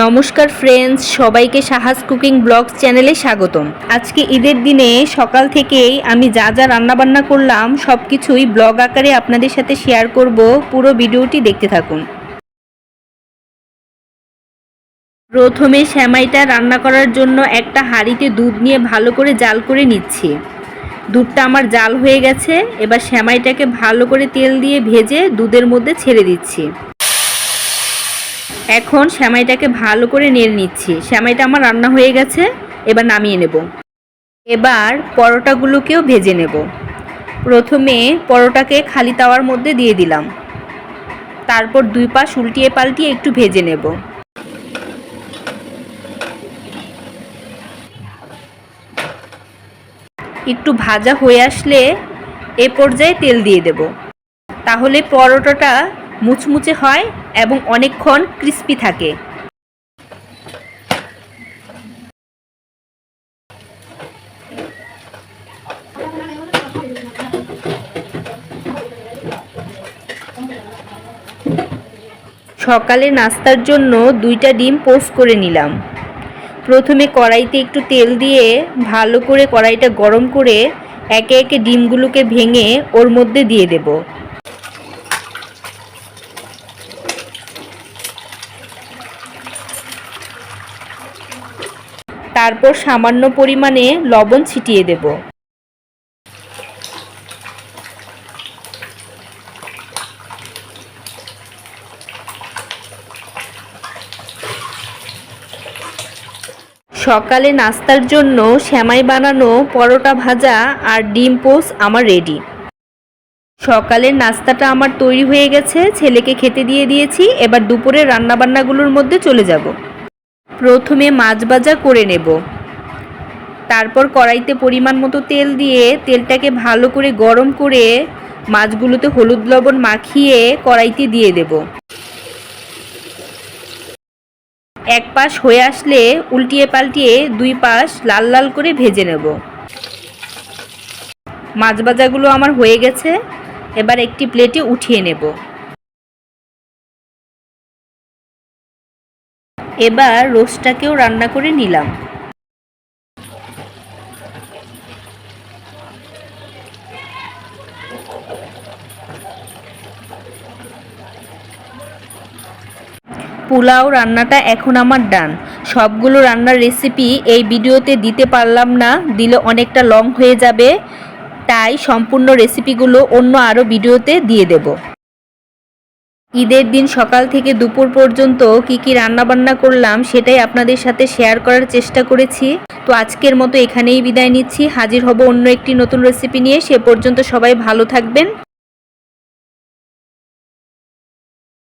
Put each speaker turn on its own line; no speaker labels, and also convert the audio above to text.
নমস্কার ফ্রেন্ডস, সবাইকে সাহাস cooking blogs চ্যানেলে স্বাগতম। আজকে ঈদের দিনে সকাল থেকেই আমি যা যা রান্নাবান্না করলাম সব কিছুই ব্লগ আকারে আপনাদের সাথে শেয়ার করব। পুরো ভিডিওটি দেখতে থাকুন। প্রথমে সেমাইটা রান্না করার জন্য একটা হাঁড়িতে দুধ নিয়ে ভালো করে জাল করে নিচ্ছি। দুধটা আমার জাল হয়ে গেছে। এবার সেমাইটাকে ভালো করে তেল দিয়ে ভেজে দুধের মধ্যে ছেড়ে দিচ্ছি। এখন সেমাইটাকে ভালো করে নেড়ে নিচ্ছি। সেমাইটা আমার রান্না হয়ে গেছে, এবার নামিয়ে নেব। এবার পরোটাগুলোকেও ভেজে নেব। প্রথমে পরোটাকে খালি তাওয়ার মধ্যে দিয়ে দিলাম, তারপর দুই পাশ উল্টিয়ে পাল্টিয়ে একটু ভেজে নেব। একটু ভাজা হয়ে আসলে এ পর্যায়ে তেল দিয়ে দেব, তাহলে পরোটাটা মুচমুচে হয় এবং অনেকক্ষণ ক্রিস্পি থাকে। সকালে নাস্তার জন্য দুইটা ডিম পোস্ট করে নিলাম। প্রথমে কড়াইতে একটু তেল দিয়ে ভালো করে কড়াইটা গরম করে একে একে ডিমগুলোকে ভেঙে ওর মধ্যে দিয়ে দেব। তারপর সামান্য পরিমাণে লবণ ছিটিয়ে দেব। সকালে নাস্তার জন্য সেমাই বানানো, পরোটা ভাজা আর ডিম পোস্ট আমার রেডি। সকালের নাস্তাটা আমার তৈরি হয়ে গেছে, ছেলেকে খেতে দিয়ে দিয়েছি। এবার দুপুরের রান্নাবান্নাগুলোর মধ্যে চলে যাব। প্রথমে মাছ ভাজা করে নেব। তারপর কড়াইতে পরিমাণ মতো তেল দিয়ে তেলটাকে ভালো করে গরম করে মাছগুলোতে হলুদ লবণ মাখিয়ে কড়াইতে দিয়ে দেব। এক পাশ হয়ে আসলে উল্টিয়ে পাল্টিয়ে দুই পাশ লাল লাল করে ভেজে নেব। মাছ ভাজাগুলো আমার হয়ে গেছে, এবার একটি প্লেটে উঠিয়ে নেব। এবার রোস্টটাকেও রান্না করে নিলাম। পোলাও রান্নাটা এখন আমার ডান। সবগুলো রান্নার রেসিপি এই ভিডিওতে দিতে পারলাম না, দিলে অনেকটা লং হয়ে যাবে, তাই সম্পূর্ণ রেসিপিগুলো অন্য আরও ভিডিওতে দিয়ে দেব। ঈদের দিন সকাল থেকে দুপুর পর্যন্ত কি কি রান্নাবান্না করলাম সেটাই আপনাদের সাথে শেয়ার করার চেষ্টা করেছি। তো আজকের মতো এখানেই বিদায় নিচ্ছি। হাজির হব অন্য একটি নতুন রেসিপি নিয়ে। সে পর্যন্ত সবাই ভালো থাকবেন।